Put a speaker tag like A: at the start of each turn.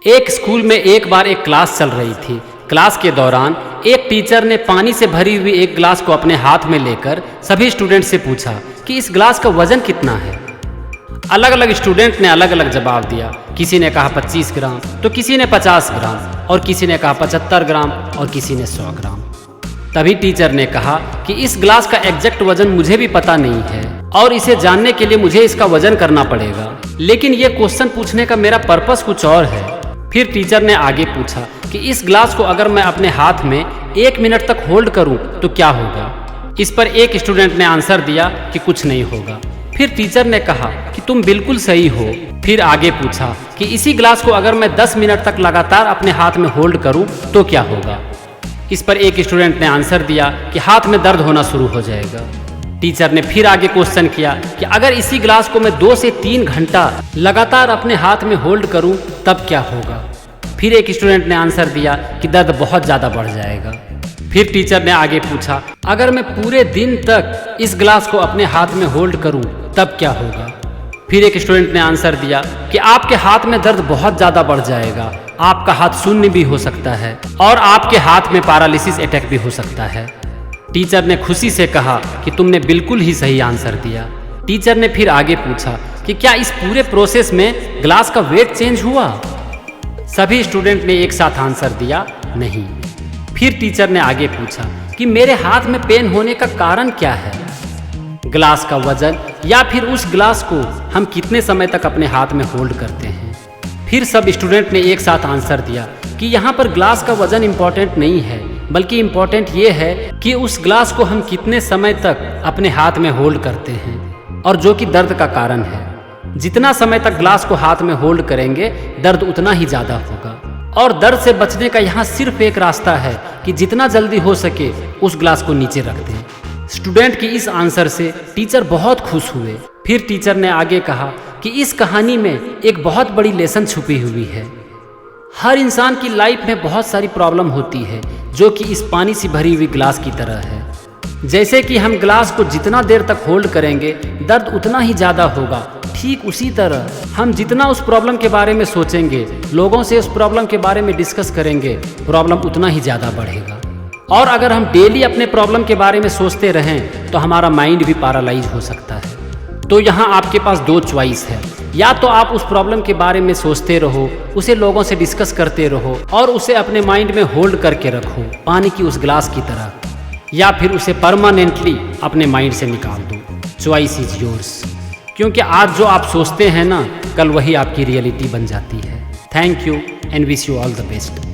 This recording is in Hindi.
A: एक स्कूल में एक बार एक क्लास चल रही थी। क्लास के दौरान एक टीचर ने पानी से भरी हुई एक ग्लास को अपने हाथ में लेकर सभी स्टूडेंट से पूछा कि इस ग्लास का वजन कितना है। अलग अलग स्टूडेंट ने अलग अलग जवाब दिया। किसी ने कहा 25 ग्राम, तो किसी ने 50 ग्राम और किसी ने कहा 75 ग्राम और किसी ने 100 ग्राम। तभी टीचर ने कहा कि इस ग्लास का एग्जैक्ट वजन मुझे भी पता नहीं है और इसे जानने के लिए मुझे इसका वजन करना पड़ेगा, लेकिन ये क्वेश्चन पूछने का मेरा पर्पस कुछ और है। फिर टीचर ने आगे पूछा कि इस ग्लास को अगर मैं अपने हाथ में 1 मिनट तक होल्ड करूं तो क्या होगा। इस पर एक स्टूडेंट ने आंसर दिया कि कुछ नहीं होगा। फिर टीचर ने कहा कि तुम बिल्कुल सही हो। फिर आगे पूछा कि इसी ग्लास को अगर मैं 10 मिनट तक लगातार अपने हाथ में होल्ड करूं तो क्या होगा। इस पर एक स्टूडेंट ने आंसर दिया कि हाथ में दर्द होना शुरू हो जाएगा। टीचर ने फिर आगे क्वेश्चन किया कि अगर इसी ग्लास को मैं 2 से 3 घंटा लगातार अपने हाथ में होल्ड करूं तब क्या होगा। फिर एक स्टूडेंट ने आंसर दिया कि दर्द बहुत ज़्यादा बढ़ जाएगा। फिर टीचर ने आगे पूछा अगर मैं पूरे दिन तक इस ग्लास को अपने हाथ में होल्ड करूं तब क्या होगा। फिर एक स्टूडेंट ने आंसर दिया कि आपके हाथ में दर्द बहुत ज़्यादा बढ़ जाएगा, आपका हाथ शून्य भी हो सकता है और आपके हाथ में पैरालिसिस अटैक भी हो सकता है। टीचर ने खुशी से कहा कि तुमने बिल्कुल ही सही आंसर दिया। टीचर ने फिर आगे पूछा कि क्या इस पूरे प्रोसेस में ग्लास का वेट चेंज हुआ। सभी स्टूडेंट ने एक साथ आंसर दिया नहीं। फिर टीचर ने आगे पूछा कि मेरे हाथ में पेन होने का कारण क्या है, ग्लास का वजन या फिर उस ग्लास को हम कितने समय तक अपने हाथ में होल्ड करते हैं। फिर सब स्टूडेंट ने एक साथ आंसर दिया कि यहाँ पर ग्लास का वजन इम्पोर्टेंट नहीं है, बल्कि इम्पोर्टेंट ये है कि उस ग्लास को हम कितने समय तक अपने हाथ में होल्ड करते हैं और जो कि दर्द का कारण है। जितना समय तक ग्लास को हाथ में होल्ड करेंगे दर्द उतना ही ज़्यादा होगा और दर्द से बचने का यहाँ सिर्फ एक रास्ता है कि जितना जल्दी हो सके उस ग्लास को नीचे रख दें। स्टूडेंट की इस आंसर से टीचर बहुत खुश हुए। फिर टीचर ने आगे कहा कि इस कहानी में एक बहुत बड़ी लेसन छुपी हुई है। हर इंसान की लाइफ में बहुत सारी प्रॉब्लम होती है जो कि इस पानी से भरी हुई ग्लास की तरह है। जैसे कि हम ग्लास को जितना देर तक होल्ड करेंगे दर्द उतना ही ज़्यादा होगा, ठीक उसी तरह हम जितना उस प्रॉब्लम के बारे में सोचेंगे, लोगों से उस प्रॉब्लम के बारे में डिस्कस करेंगे, प्रॉब्लम उतना ही ज़्यादा बढ़ेगा। और अगर हम डेली अपने प्रॉब्लम के बारे में सोचते रहें तो हमारा माइंड भी पैरालाइज हो सकता है। तो यहाँ आपके पास 2 चॉइस है, या तो आप उस प्रॉब्लम के बारे में सोचते रहो, उसे लोगों से डिस्कस करते रहो और उसे अपने माइंड में होल्ड करके रखो पानी की उस ग्लास की तरह, या फिर उसे परमानेंटली अपने माइंड से निकाल दो। Choice is yours. क्योंकि आज जो आप सोचते हैं ना, कल वही आपकी रियलिटी बन जाती है। Thank you and wish you all the best.